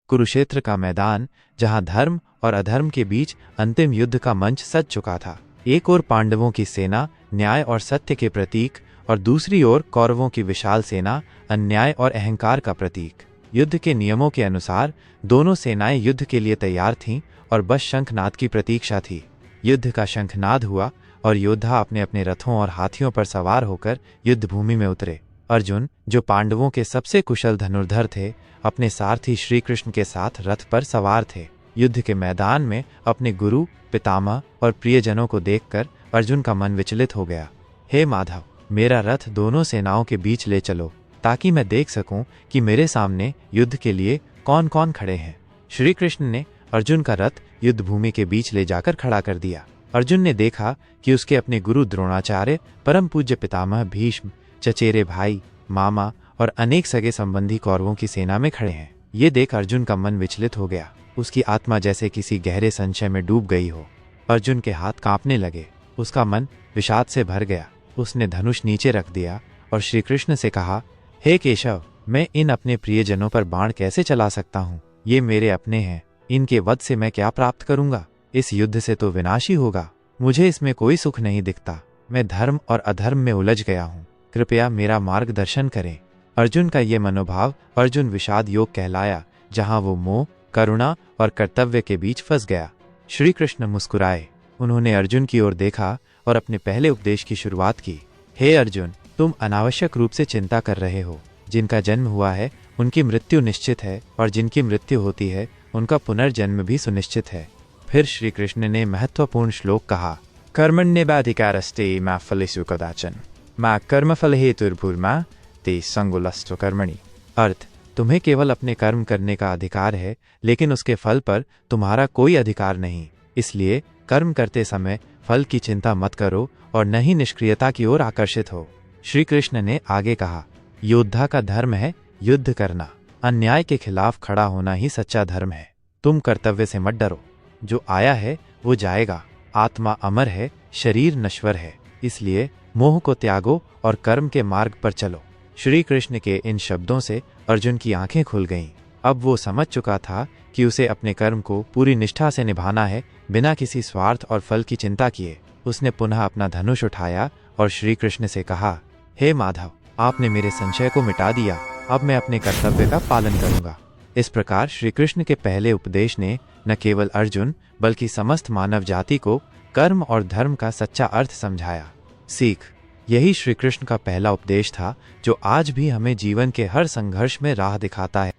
कुरुक्षेत्र का मैदान, जहां धर्म और अधर्म के बीच अंतिम युद्ध का मंच सज चुका था। एक ओर पांडवों की सेना न्याय और सत्य के प्रतीक, और दूसरी ओर कौरवों की विशाल सेना अन्याय और अहंकार का प्रतीक। युद्ध के नियमों के अनुसार दोनों सेनाएं युद्ध के लिए तैयार थीं और बस शंखनाद की प्रतीक्षा थी। युद्ध का शंखनाद हुआ और योद्धा अपने अपने रथों और हाथियों पर सवार होकर युद्ध भूमि में उतरे। अर्जुन, जो पांडवों के सबसे कुशल धनुर्धर थे, अपने सारथी श्री कृष्ण के साथ रथ पर सवार थे। युद्ध के मैदान में अपने गुरु, पितामह और प्रियजनों को देखकर अर्जुन का मन विचलित हो गया। हे माधव, मेरा रथ दोनों सेनाओं के बीच ले चलो, ताकि मैं देख सकूं कि मेरे सामने युद्ध के लिए कौन कौन खड़े हैं। श्री कृष्ण ने अर्जुन का रथ युद्ध भूमि के बीच ले जाकर खड़ा कर दिया। अर्जुन ने देखा कि उसके अपने गुरु द्रोणाचार्य, परम पूज्य पितामह भीष्म, चचेरे भाई, मामा और अनेक सगे संबंधी कौरवों की सेना में खड़े हैं। ये देख अर्जुन का मन विचलित हो गया। उसकी आत्मा जैसे किसी गहरे संशय में डूब गई हो। अर्जुन के हाथ कांपने लगे। उसका मन विषाद से भर गया। उसने धनुष नीचे रख दिया और श्री कृष्ण से कहा, हे केशव, मैं इन अपने प्रियजनों पर बाण कैसे चला सकता हूँ? ये मेरे अपने हैं। इनके वध से मैं क्या प्राप्त करूंगा? इस युद्ध से तो विनाश ही होगा। मुझे इसमें कोई सुख नहीं दिखता। मैं धर्म और अधर्म में उलझ गया हूँ। कृपया मेरा मार्गदर्शन करें। अर्जुन का ये मनोभाव अर्जुन विषाद योग कहलाया, जहाँ वो मोह, करुणा और कर्तव्य के बीच फंस गया। श्री कृष्ण मुस्कुराए। उन्होंने अर्जुन की ओर देखा और अपने पहले उपदेश की शुरुआत की। हे अर्जुन, तुम अनावश्यक रूप से चिंता कर रहे हो। जिनका जन्म हुआ है उनकी मृत्यु निश्चित है, और जिनकी मृत्यु होती है उनका पुनर्जन्म भी सुनिश्चित है। फिर श्री कृष्ण ने महत्वपूर्ण श्लोक कहा, कर्मण्येवाधिकारस्ते मा फलेषु कदाचन मा कर्मफल हेतुर्भूर्मा ते संगोलस्त्व कर्मणि। अर्थ, तुम्हें केवल अपने कर्म करने का अधिकार है, लेकिन उसके फल पर तुम्हारा कोई अधिकार नहीं। इसलिए कर्म करते समय फल की चिंता मत करो और न ही निष्क्रियता की ओर आकर्षित हो। श्री कृष्ण ने आगे कहा, योद्धा का धर्म है युद्ध करना। अन्याय के खिलाफ खड़ा होना ही सच्चा धर्म है। तुम कर्तव्य से मत डरो। जो आया है वो जाएगा। आत्मा अमर है, शरीर नश्वर है। इसलिए मोह को त्यागो और कर्म के मार्ग पर चलो। श्री कृष्ण के इन शब्दों से अर्जुन की आंखें खुल गईं। अब वो समझ चुका था कि उसे अपने कर्म को पूरी निष्ठा से निभाना है, बिना किसी स्वार्थ और फल की चिंता किए। उसने पुनः अपना धनुष उठाया और श्री कृष्ण से कहा, हे माधव, आपने मेरे संशय को मिटा दिया। अब मैं अपने कर्तव्य का पालन करूंगा। इस प्रकार श्री कृष्ण के पहले उपदेश ने न केवल अर्जुन बल्कि समस्त मानव जाति को कर्म और धर्म का सच्चा अर्थ समझाया। सीख, यही श्री कृष्ण का पहला उपदेश था, जो आज भी हमें जीवन के हर संघर्ष में राह दिखाता है।